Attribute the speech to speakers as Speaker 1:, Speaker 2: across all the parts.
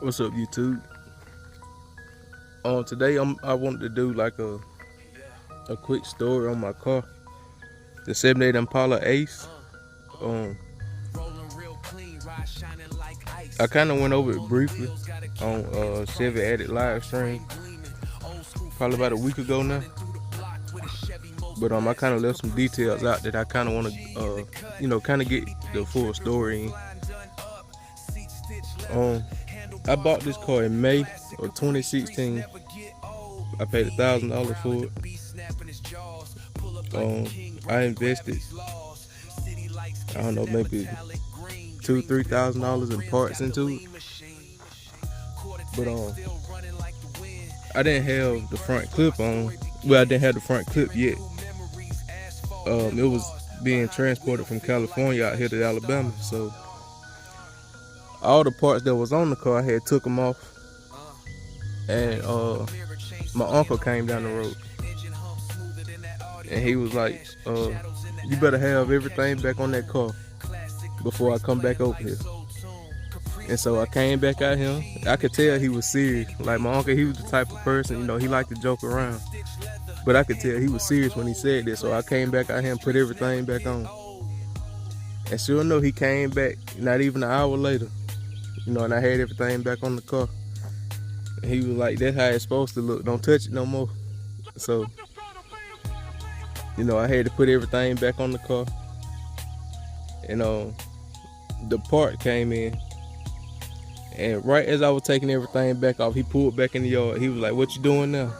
Speaker 1: What's up, YouTube? Today I wanted to do like a quick story on my car, the 78 Impala Ace. I kind of went over it briefly on Chevy Addict live stream probably about a week ago now. But I kind of left some details out that I kind of want to kind of get the full story in. I bought this car in May of 2016. I paid $1,000 for it. I invested, I don't know, maybe $2,000-3,000 in parts into it. But I didn't have the front clip on. Well, I didn't have the front clip yet. It was being transported from California out here to Alabama, so all the parts that was on the car, I had took them off, and my uncle came down the road, and he was like, you better have everything back on that car before I come back over here. And so I came back out here. I could tell he was serious. Like my uncle, he was the type of person, he liked to joke around, but I could tell he was serious when he said this. So I came back out here and put everything back on. And sure enough, he came back not even an hour later, and I had everything back on the car. And he was like, that's how it's supposed to look. Don't touch it no more. So, I had to put everything back on the car. And the part came in. And right as I was taking everything back off, he pulled back in the yard. He was like, what you doing now?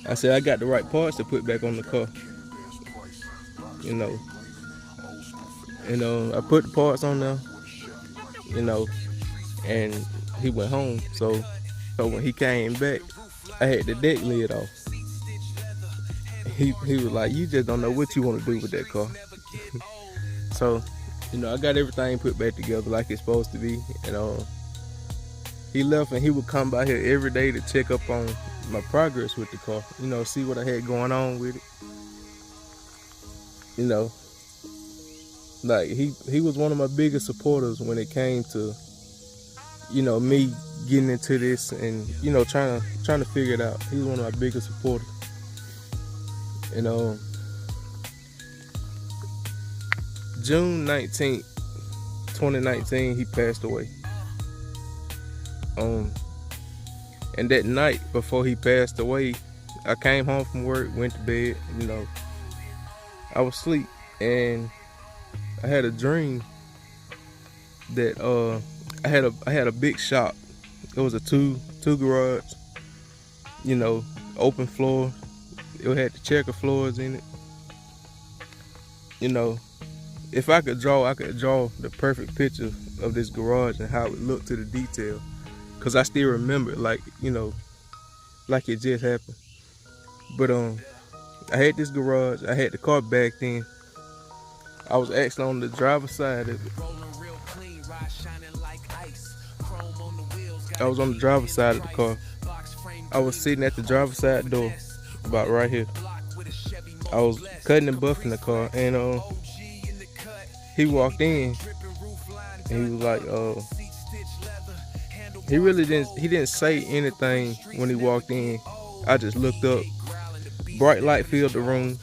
Speaker 1: I said, I got the right parts to put back on the car. I put the parts on there, and he went home. So when he came back, I had the deck lid off. He was like, you just don't know what you want to do with that car. So, I got everything put back together like it's supposed to be. And he left, and he would come by here every day to check up on my progress with the car. See what I had going on with it. Like he was one of my biggest supporters when it came to, me getting into this and, trying to figure it out. He was one of my biggest supporters. June 19th, 2019, he passed away. And that night before he passed away, I came home from work, went to bed, I was asleep, and I had a dream that I had a big shop. It was a two garage, open floor. It had the checker floors in it. If I could draw the perfect picture of this garage and how it looked to the detail. Cause I still remember it like it just happened. But I had this garage. I had the car backed in. I was actually on the driver's side of it. I was on the driver's side of the car. I was sitting at the driver's side door, about right here. I was cutting and buffing the car, and he walked in, and he was like, he didn't say anything when he walked in. I just looked up. Bright light filled the room,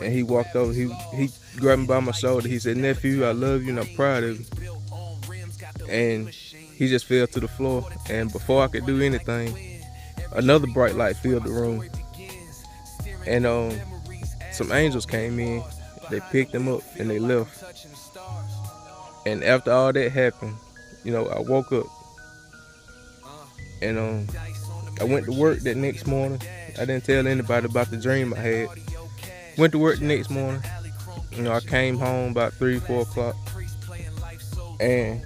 Speaker 1: and he walked over. He grabbed me by my shoulder. He said, nephew, I love you and I'm proud of you. And he just fell to the floor. And before I could do anything, another bright light filled the room. And some angels came in. They picked him up and they left. And after all that happened, I woke up. And I went to work that next morning. I didn't tell anybody about the dream I had. Went to work the next morning. I came home about 3-4 o'clock. And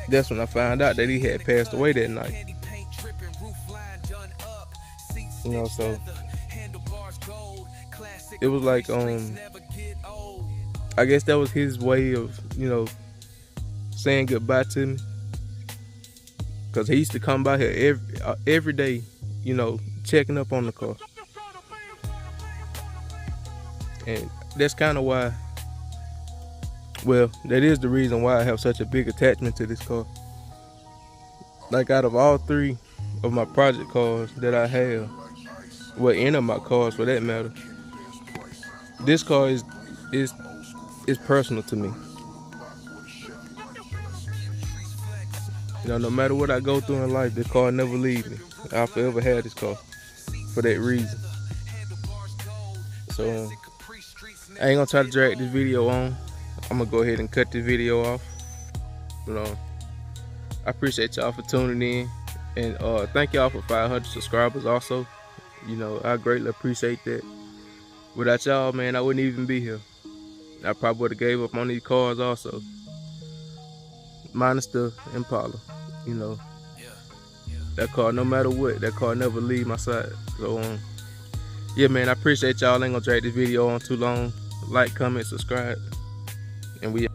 Speaker 1: that's when I found out that he had passed away that night. So it was like, I guess that was his way of, saying goodbye to me. Cause he used to come by here every day, checking up on the car. And that's kind of why, well, that is the reason why I have such a big attachment to this car. Like out of all 3 of my project cars that I have, well, any of my cars for that matter, this car is personal to me. You know, no matter what I go through in life, this car never leaves me. I'll forever have this car for that reason. So I ain't gonna try to drag this video on. I'm gonna go ahead and cut this video off. You know, I appreciate y'all for tuning in, and thank y'all for 500 subscribers also. You know, I greatly appreciate that. Without y'all, man, I wouldn't even be here. I probably would have gave up on these cars also. Minus the Impala, you know. That car, no matter what, that car never leave my side. So, yeah, man, I appreciate y'all. I ain't gonna drag this video on too long. Like, comment, subscribe, and we